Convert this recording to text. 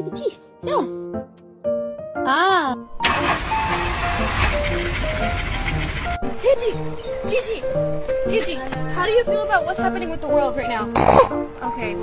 the teeth. Show us. Ah. Gigi, how do you feel about what's happening with the world right now? Okay.